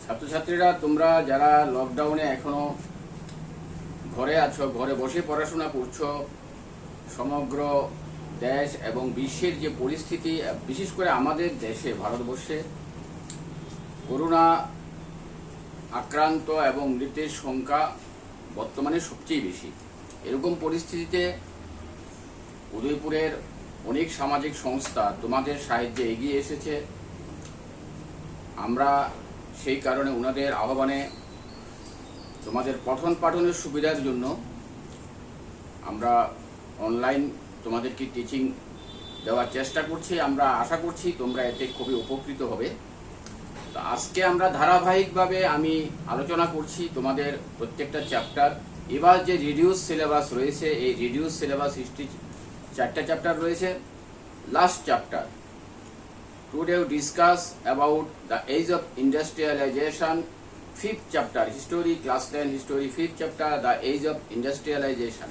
ছাত্রছাত্রীরা তোমরা যারা লকডাউনে এখনো ঘরে আছো, ঘরে বসে পড়াশোনা করছো, সমগ্র দেশ এবং বিশ্বের যে পরিস্থিতি, বিশেষ করে আমাদের দেশে ভারতবর্ষে করোনা আক্রান্ত এবং মৃতের সংখ্যা বর্তমানে সবচেয়ে বেশি। এরকম পরিস্থিতিতে উদয়পুরের অনেক সামাজিক সংস্থা তোমাদের সাহায্যে এগিয়ে এসেছে। আমরা সেই কারণে ওনাদের আহ্বানে তোমাদের পঠন পাঠনের সুবিধার জন্য আমরা অনলাইন তোমাদেরকে টিচিং দেওয়ার চেষ্টা করছি। আমরা আশা করছি তোমরা এতে খুবই উপকৃত হবে। তো আজকে আমরা ধারাবাহিকভাবে আমি আলোচনা করছি তোমাদের প্রত্যেকটা চ্যাপ্টার। এবার যে রিডিউস সিলেবাস রয়েছে, এই রিডিউস সিলেবাস হিস্ট্রি 4টা চ্যাপ্টার রয়েছে। Last chapter today we discuss about the age of industrialization. 5th chapter history, class 10 history, 5th chapter the age of industrialization.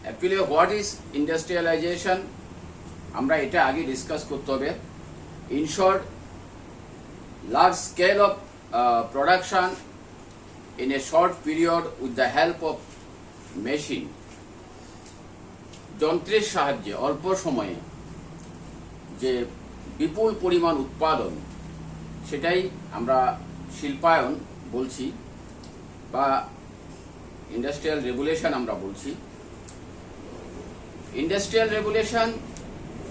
Actually what is industrialization আমরা এটা আগে discuss করতে হবে। In short, large scale of production in a short period with the help of machine, যন্ত্রের সাহায্যে অল্প সময়ে যে বিপুল পরিমাণ উৎপাদন, সেটাই আমরা শিল্পায়ন বলছি বা ইন্ডাস্ট্রিয়াল রেভলিউশন আমরা বলছি। Industrial revolution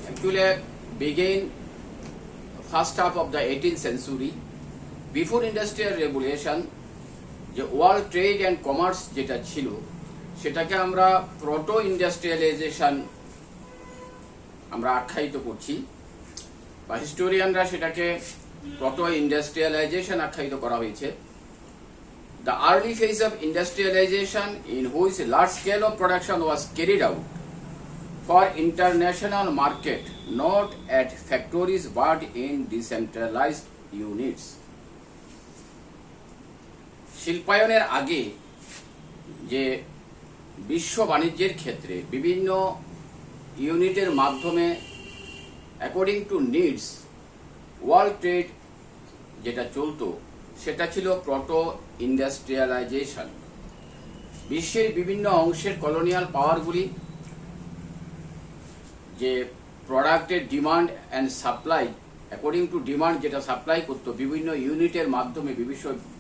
actually began first half of the 18th century. Before industrial revolution যে ওয়ার্ল্ড ট্রেড অ্যান্ড কমার্স যেটা ছিল, সেটাকে আমরা প্রোটো ইন্ডাস্ট্রিয়ালাইজেশন আমরা আখ্যায়িত করছি, বা হিস্টোরিয়ানরা সেটাকে প্রোটো ইন্ডাস্ট্রিয়ালাইজেশন আখ্যায়িত করা হয়েছে। The early phase of industrialization in which large scale of production was carried out for international market, not at factories but in decentralized units. শিল্পায়নের আগে যে বিশ্ব বাণিজ্যের ক্ষেত্রে বিভিন্ন ইউনিটের মাধ্যমে according to needs world trade যেটা চলতো, সেটা ছিল প্রোটো ইন্ডাস্ট্রিয়ালাইজেশন। বিশ্বের বিভিন্ন অংশের কলোনিয়াল পাওয়ারগুলি যে প্রোডাক্টের demand and supply, according to demand যেটা সাপ্লাই করতো, বিভিন্ন ইউনিটের মাধ্যমে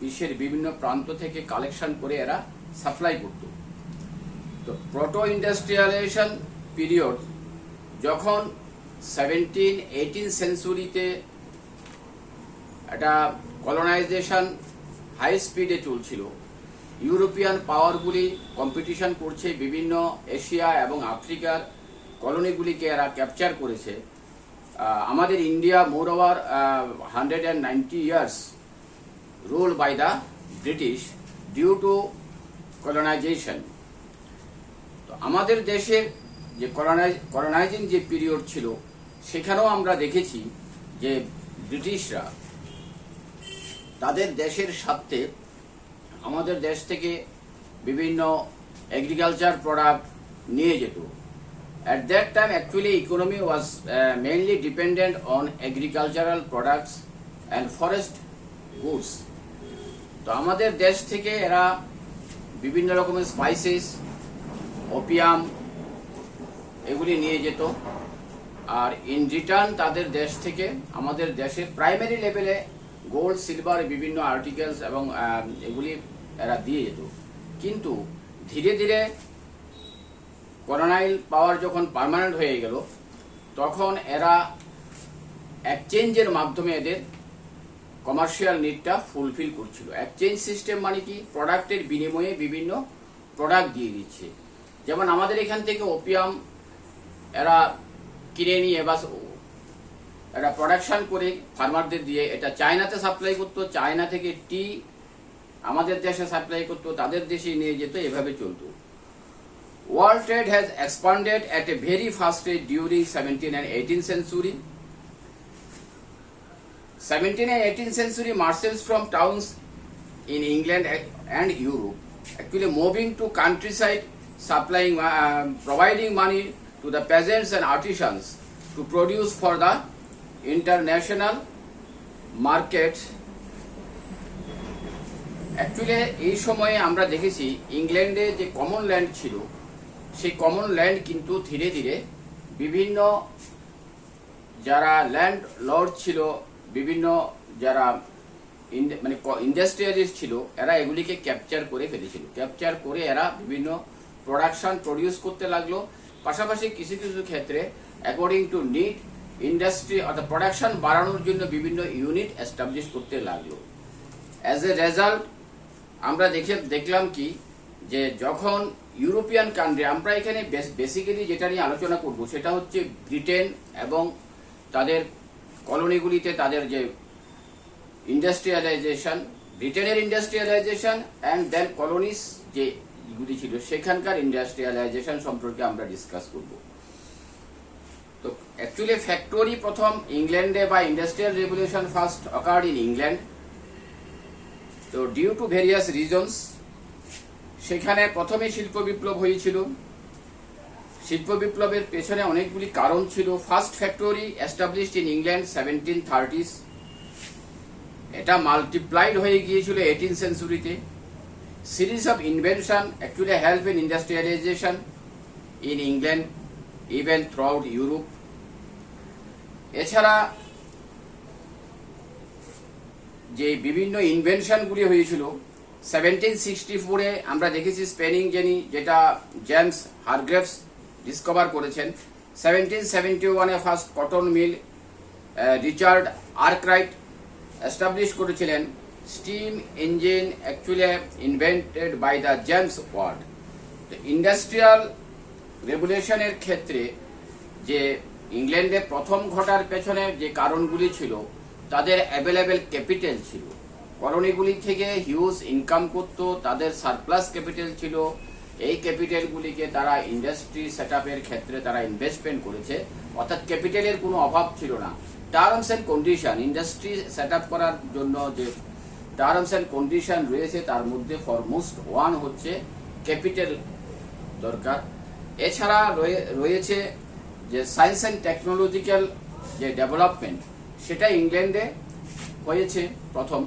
বিশ্বের বিভিন্ন প্রান্ত থেকে কালেকশন করে এরা সাপ্লাই করতো। তো প্রোটো ইন্ডাস্ট্রিয়ালাইজেশন পিরিয়ড যখন 17-18 সেঞ্চুরিতে একটা কলোনাইজেশন হাই স্পিডে চলছিল, ইউরোপিয়ান পাওয়ারগুলি কম্পিটিশন করছে, বিভিন্ন এশিয়া এবং আফ্রিকার কলোনিগুলিকে এরা ক্যাপচার করেছে। আমাদের India moreover 190 years rule by the British due to colonisation. তো আমাদের দেশের যে কলোনাইজিং যে পিরিয়ড ছিল, সেখানেও আমরা দেখেছি যে ব্রিটিশরা তাদের দেশের স্বার্থে আমাদের দেশ থেকে বিভিন্ন এগ্রিকালচার প্রোডাক্ট নিয়ে যেত। At that time actually economy was mainly dependent on agricultural products and forest goods. তো আমাদের দেশ থেকে এরা বিভিন্ন রকমের স্পাইসেস, ওপিয়াম এগুলি নিয়ে যেত, আর ইন রিটার্ন তাদের দেশ থেকে আমাদের দেশের প্রাইমারি লেভেলে গোল্ড, সিলভার, বিভিন্ন আর্টিকেলস এবং এগুলি এরা দিয়ে যেত। কিন্তু ধীরে ধীরে কলোনাইল পাওয়ার যখন পার্মানেন্ট হয়ে গেল, তখন এরা এক্সচেঞ্জের মাধ্যমে এদের কমার্শিয়াল নিডটা ফুলফিল করছিল। এক্সচেঞ্জ সিস্টেম মানে কি? প্রোডাক্টের বিনিময়ে বিভিন্ন প্রোডাক্ট দিয়ে দিচ্ছে। যেমন আমাদের এখান থেকে ওপিয়াম এরা কিনে নিয়ে বা এরা প্রোডাকশন করে ফার্মারদের দিয়ে এটা চায়নাতে সাপ্লাই করতো, চায়না থেকে টি আমাদের দেশে সাপ্লাই করতো, তাদের দেশে নিয়ে যেত, এভাবে চলতো। World trade has expanded at a very fast rate during 17th and 18th century. 17th and 18th century merchants from towns in England and Europe actually moving to countryside, supplying, providing money to the peasants and artisans to produce for the international market, actually এই সময়ে আমরা দেখেছি ইংল্যান্ডে যে common land ছিল, সেই common land কিন্তু ধীরে ধীরে বিভিন্ন যারা ল্যান্ড লর্ড ছিল, বিভিন্ন যারা মানে ইন্ডাস্ট্রিয়ালিস্ট ছিল, এরা এগুলিকে ক্যাপচার করে ফেলেছিল। ক্যাপচার করে এরা বিভিন্ন প্রোডাকশন প্রডিউস করতে লাগলো। পাশাপাশি কিছু কিছু ক্ষেত্রে অ্যাকর্ডিং টু নিড ইন্ডাস্ট্রি অর্থাৎ প্রোডাকশন বাড়ানোর জন্য বিভিন্ন ইউনিট এস্টাবলিশ করতে লাগলো। অ্যাজ এ রেজাল্ট আমরা দেখলাম কি, যে যখন ইউরোপিয়ান কান্ট্রি, আমরা এখানে বেসিক্যালি যেটা নিয়ে আলোচনা করব সেটা হচ্ছে ব্রিটেন এবং তাদের কলোনিগুলিতে তাদের যে ইন্ডাস্ট্রিয়ালাইজেশন, ব্রিটেনের ইন্ডাস্ট্রিয়ালাইজেশন অ্যান্ড দেন কলোনিস যেগুলি ছিল সেখানকার ইন্ডাস্ট্রিয়ালাইজেশন সম্পর্কে আমরা ডিসকাস করব। তো অ্যাকচুয়ালি ফ্যাক্টরি প্রথম ইংল্যান্ডে বা industrial revolution first occurred in England. তো ডিউ টু ভেরিয়াস রিজনস সেখানে প্রথমে শিল্প বিপ্লব হয়েছিল। শিল্প বিপ্লবের পেছনে অনেকগুলি কারণ ছিল। First factory established in England 1730s, এটা মাল্টিপ্লাইড হয়ে গিয়েছিল 18th সেঞ্চুরিতে। Series of invention actually help in industrialisation in England even through Europe. এছাড়া যে বিভিন্ন ইনভেনশনগুলি হয়েছিল 1764-এ আমরা দেখেছি স্পেনিং জেনি, যেটা জেমস হারগ্রেভস ডিসকভার করেছেন। 1771-এ first cotton mill Richard Arkwright establish করেছিলেন। Steam engine actually invented by the James Watt. Industrial রেভলিউশনের ক্ষেত্রে যে ইংল্যান্ডে প্রথম ঘটার পেছনে যে কারণগুলি ছিল, তাদের অ্যাভেলেবেল ক্যাপিটাল ছিল, কলোনিগুলি থেকে হিউজ ইনকাম করত, তাদের সারপ্লাস ক্যাপিটাল ছিল। এই ক্যাপিটালগুলিকে তারা ইন্ডাস্ট্রি সেট আপের ক্ষেত্রে তারা ইনভেস্টমেন্ট করেছে, অর্থাৎ ক্যাপিটালের কোনো অভাব ছিল না। Terms and condition, industry set up করার জন্য যে টার্মস অ্যান্ড কন্ডিশন রয়েছে তার মধ্যে ফরমোস্ট ওয়ান হচ্ছে ক্যাপিটাল দরকার। এছাড়া রয়েছে যে সায়েন্স অ্যান্ড টেকনোলজিক্যাল যে ডেভেলপমেন্ট, সেটা ইংল্যান্ডে হয়েছে প্রথম।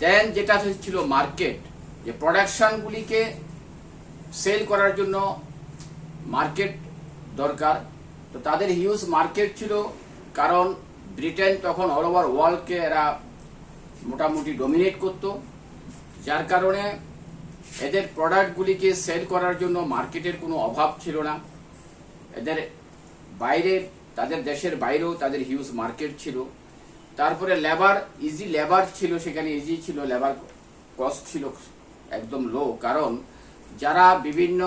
দেন যেটা ছিল মার্কেট, যে প্রোডাকশনগুলিকে সেল করার জন্য মার্কেট দরকার। তো তাদের হিউজ মার্কেট ছিল, কারণ ব্রিটেন তখন অল ওভার ওয়ার্ল্ডকে এরা মোটামুটি ডমিনেট করত, যার কারণে এদের প্রোডাক্টগুলিকে সেল করার জন্য মার্কেটের কোনো অভাব ছিল না। এদের বাইরে, তাদের দেশের বাইরেও তাদের হিউজ মার্কেট ছিল। তারপরে লেবার, ইজি লেবার ছিল, সেখানে ইজি ছিল, লেবার কস্ট ছিল একদম লো, কারণ যারা বিভিন্ন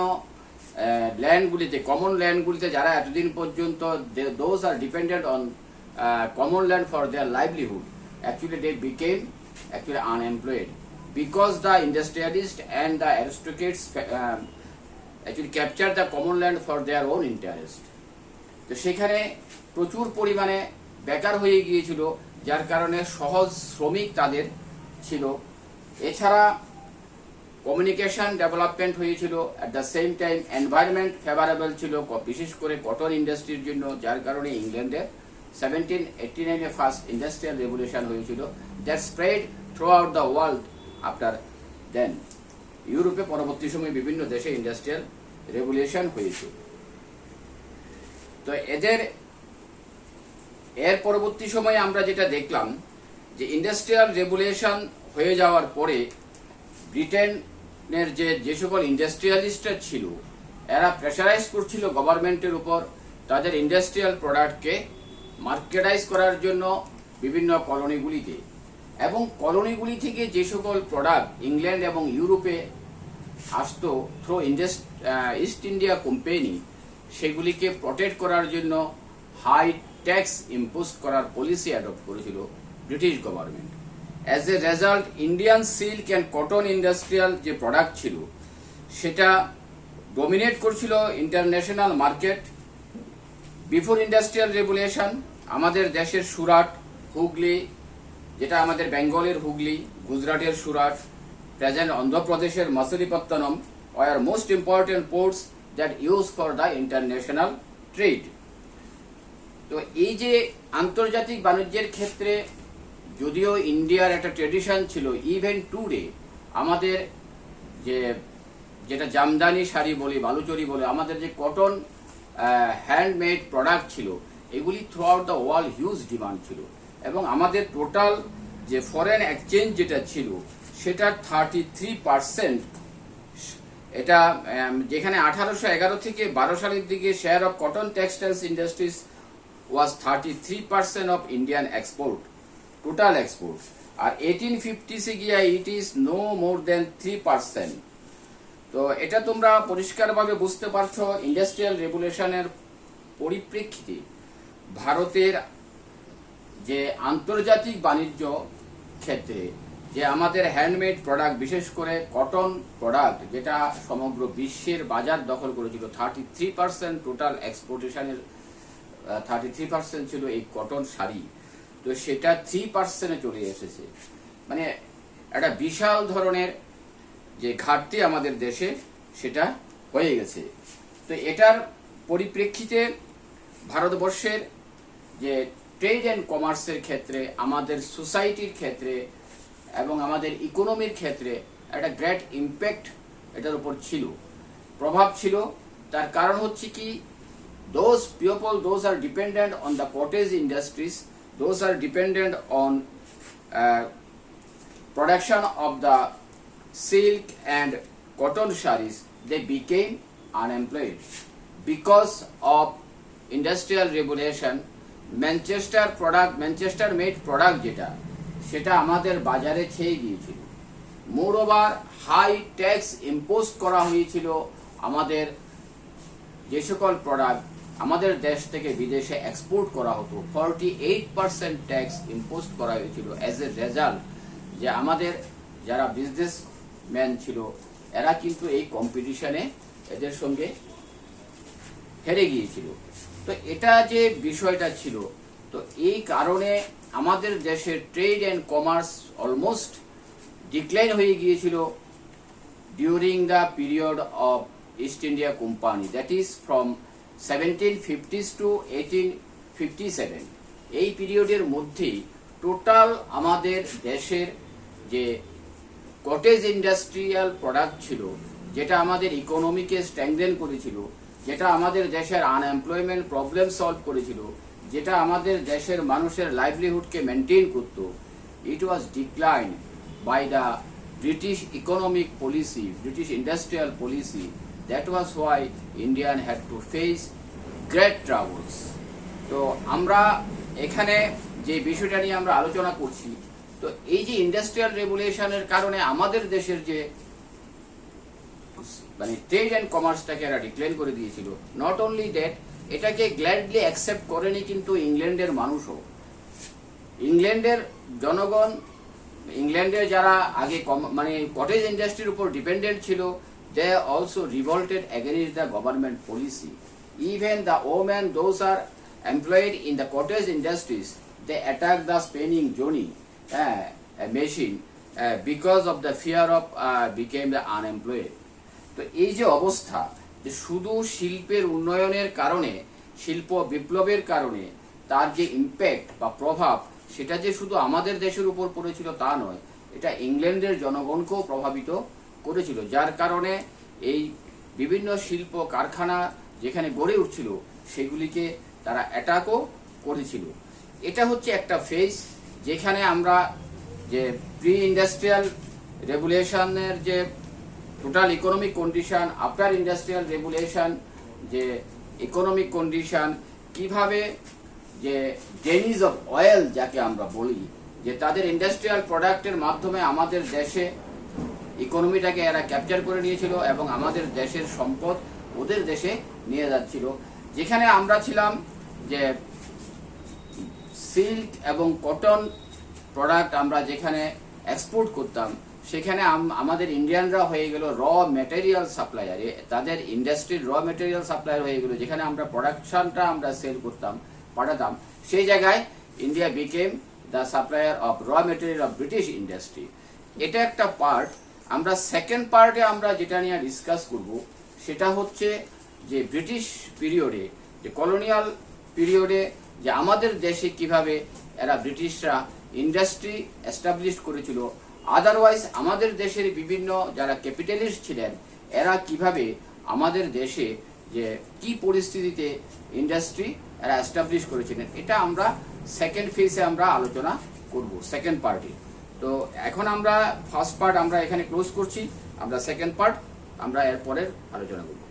ল্যান্ডগুলিতে, কমন ল্যান্ডগুলিতে যারা এতদিন পর্যন্ত those are dependent on common land for their livelihood, actually they became actually unemployed because the industrialists and the aristocrats actually captured the common land for their own interest. তো সেখানে প্রচুর পরিমাণে বেকার হয়ে গিয়েছিল, যার কারণে সহজ শ্রমিক তাদের ছিল। এছাড়া কমিউনিকেশন ডেভেলপমেন্ট হয়েছিল, at the same time environment favourable ছিল, বিশেষ করে কটন ইন্ডাস্ট্রির জন্য, যার কারণে ইংল্যান্ডে 1789-এ ফার্স্ট ইন্ডাস্ট্রিয়াল রেভলিউশন হয়েছিল, that spread throughout the world after then. ইউরোপে পরবর্তী সময়ে বিভিন্ন দেশে ইন্ডাস্ট্রিয়াল রেভলিউশন হয়েছিল। তো এর পরবর্তী সময়ে আমরা যেটা দেখলাম, যে ইন্ডাস্ট্রিয়াল রেভলিউশন হয়ে যাওয়ার পরে ব্রিটেনের যে সকল ইন্ডাস্ট্রিয়ালিস্টরা ছিল, এরা প্রেশারাইজ করছিল গভর্নমেন্টের উপর তাদের ইন্ডাস্ট্রিয়াল প্রোডাক্টকে মার্কেটাইজ করার জন্য বিভিন্ন কলোনিগুলিতে, এবং কলোনিগুলি থেকে যে সকল প্রোডাক্ট ইংল্যান্ড এবং ইউরোপে আসতো থ্রু ইস্ট ইন্ডিয়া কোম্পানি, সেগুলিকে প্রটেক্ট করার জন্য হাই ট্যাক্স ইম্পোজ করার পলিসি অ্যাডপ্ট করেছিল British government. As a result Indian silk and cotton industrial যে প্রোডাক্ট ছিল, সেটা ডমিনেট করছিল international market. Before industrial revolution আমাদের দেশের সুরাট, হুগলি, যেটা আমাদের বেঙ্গলের হুগলি, গুজরাটের সুরাট, প্রেজেন্ট অন্ধ্রপ্রদেশের Masulipatnam were most important ports that use for the international trade. তো এই যে আন্তর্জাতিক বাণিজ্যের ক্ষেত্রে যদিও ইন্ডিয়ার একটা ট্রেডিশন ছিল, ইভেন টুডে আমাদের যে যেটা জামদানি শাড়ি বলি, বালুচরি বলে, আমাদের যে কটন হ্যান্ডমেড প্রোডাক্ট ছিল, এগুলি through out the world huge demand ছিল। এবং আমাদের টোটাল যে ফরেন এক্সচেঞ্জ যেটা ছিল সেটার 33%, এটা যেখানে 1811 থেকে 12 সালের দিকে share of cotton textiles industries was 33% of Indian export, total export. আর 1850 গিয়া ইট ইজ নো মোর দেন 3%। তো এটা তোমরা পরিষ্কারভাবে বুঝতে পারছো ইন্ডাস্ট্রিয়াল রেগুলেশনের পরিপ্রেক্ষিতে ভারতের যে আন্তর্জাতিক বাণিজ্য ক্ষেত্রে যে আমাদের হ্যান্ডমেড প্রোডাক্ট, বিশেষ করে কটন প্রোডাক্ট, যেটা সমগ্র বিশ্বের বাজার দখল করেছিল, 33% টোটাল এক্সপোর্টেশনের 33% ছিল এই কটন শাড়ি। তো সেটা 3% চলে এসেছে। মানে একটা বিশাল ধরনের যে ঘাটতি আমাদের দেশে সেটা হয়ে গেছে। তো এটার পরিপ্রেক্ষিতে ভারতবর্ষের যে ট্রেড অ্যান্ড কমার্সের ক্ষেত্রে, আমাদের সোসাইটির ক্ষেত্রে এবং আমাদের ইকোনমির ক্ষেত্রে একটা গ্রেট ইম্প্যাক্ট এটার উপর ছিল, প্রভাব ছিল। তার কারণ হচ্ছে কি, those people, those are dependent on the cottage industries, those are dependent on production of the silk and cotton sarees, they became unemployed because of industrial revolution. Manchester made product যেটা, সেটা আমাদের বাজারে ছেয়ে গিয়েছিল। মোরওভার হাই ট্যাক্স ইম্পোজ করা হয়েছিল আমাদের যে সকল প্রোডাক্ট আমাদের দেশ থেকে বিদেশে এক্সপোর্ট করা হতো, 48% ট্যাক্স ইম্পোজ করা হয়েছিল। অ্যাজ এ রেজাল্ট যে আমাদের যারা বিজনেসম্যান ছিল এরা কিন্তু এই কম্পিটিশনে এদের সঙ্গে হেরে গিয়েছিল। তো এটা যে বিষয়টা ছিল, তো এই কারণে আমাদের দেশের trade and commerce almost decline হয়ে গিয়েছিল during the period of East India Company, that is from 1750s to 1857। এই পিরিয়ডের মধ্যেই টোটাল আমাদের দেশের যে কটেজ ইন্ডাস্ট্রিয়াল প্রোডাক্ট ছিল, যেটা আমাদের ইকোনমিকে স্ট্রেংথেন করেছিল, যেটা আমাদের দেশের আনএমপ্লয়মেন্ট প্রবলেম সলভ করেছিল, যেটা আমাদের দেশের মানুষের লাইভলিহুডকে মেনটেন করত, it was decline by the British economic policy, British industrial policy. That was why Indian had to face great troubles. তো আমরা এখানে যে বিষয়টা নিয়ে আমরা আলোচনা করছি, তো এই যে ইন্ডাস্ট্রিয়াল রেগুলেশনের কারণে আমাদের দেশের যে মানে ট্রেড অ্যান্ড কমার্সটাকে এরা ডিক্লেয়ার করে দিয়েছিল। নট অনলি দ্যাট, এটাকে গ্ল্যাডলি অ্যাকসেপ্ট করেনি কিন্তু ইংল্যান্ডের মানুষও। ইংল্যান্ডের জনগণ, ইংল্যান্ডের যারা আগে মানে কটেজ ইন্ডাস্ট্রির উপর ডিপেন্ডেন্ট ছিল, they also revolted against the government policy. Even the women those are employed in the cottage industries, they attack the spinning jenny machine because of the fear of became the unemployed. তো এই যে অবস্থা, যে শুধু শিল্পের উন্নয়নের কারণে, শিল্প বিপ্লবের কারণে তার যে ইম্প্যাক্ট বা প্রভাব, সেটা যে শুধু আমাদের দেশের উপর পড়েছিল তা নয়, এটা ইংল্যান্ডের জনগণকেও প্রভাবিত করেছিল। যার কারণে এই বিভিন্ন শিল্প কারখানা যেখানে গড়ে উঠছিল সেগুলিকে তারা অ্যাটাকও করেছিল। এটা হচ্ছে একটা ফেজ যেখানে আমরা যে প্রি ইন্ডাস্ট্রিয়াল রেগুলেশনের যে total economic condition, after industrial regulation যে ইকোনমিক কন্ডিশন, কিভাবে যে ডেনিজ অফ অয়েল যাকে আমরা বলি, যে তাদের ইন্ডাস্ট্রিয়াল প্রোডাক্টের মাধ্যমে আমাদের দেশে ইকোনমিটাকে এরা ক্যাপচার করে নিয়েছিল এবং আমাদের দেশের সম্পদ ওদের দেশে নিয়ে যাচ্ছিল। যেখানে আমরা ছিলাম যে সিল্ক এবং কটন প্রোডাক্ট আমরা যেখানে এক্সপোর্ট করতাম, সেখানে আমাদের ইন্ডিয়ানরা হয়ে গেল র মেটেরিয়াল সাপ্লায়ার, তাদের ইন্ডাস্ট্রির র মেটেরিয়াল সাপ্লায়ার হয়ে গেল। যেখানে আমরা প্রোডাকশনটা আমরা সেল করতাম, পাঠাতাম, সেই জায়গায় India became the supplier of র মেটেরিয়াল অফ ব্রিটিশ ইন্ডাস্ট্রি। এটা একটা পার্ট। আমরা সেকেন্ড পার্টে আমরা যেটা নিয়ে ডিসকাস করব সেটা হচ্ছে যে ব্রিটিশ পিরিয়ডে, যে কলোনিয়াল পিরিয়ডে, যে আমাদের দেশে কিভাবে এরা ব্রিটিশরা ইন্ডাস্ট্রি এস্টাবলিশ করেছিল। আদারওয়াইজ আমাদের দেশের বিভিন্ন যারা ক্যাপিটালিস্ট ছিলেন এরা কিভাবে আমাদের দেশে যে কি পরিস্থিতিতে ইন্ডাস্ট্রি এরা এস্টাবলিশ করেছিলেন, এটা আমরা সেকেন্ড ফেজে আমরা আলোচনা করব, সেকেন্ড পার্টি। তো এখন আমরা ফার্স্ট পার্ট আমরা এখানে ক্লোজ করছি, আমরা সেকেন্ড পার্ট আমরা এর পরের আলোচনা করব।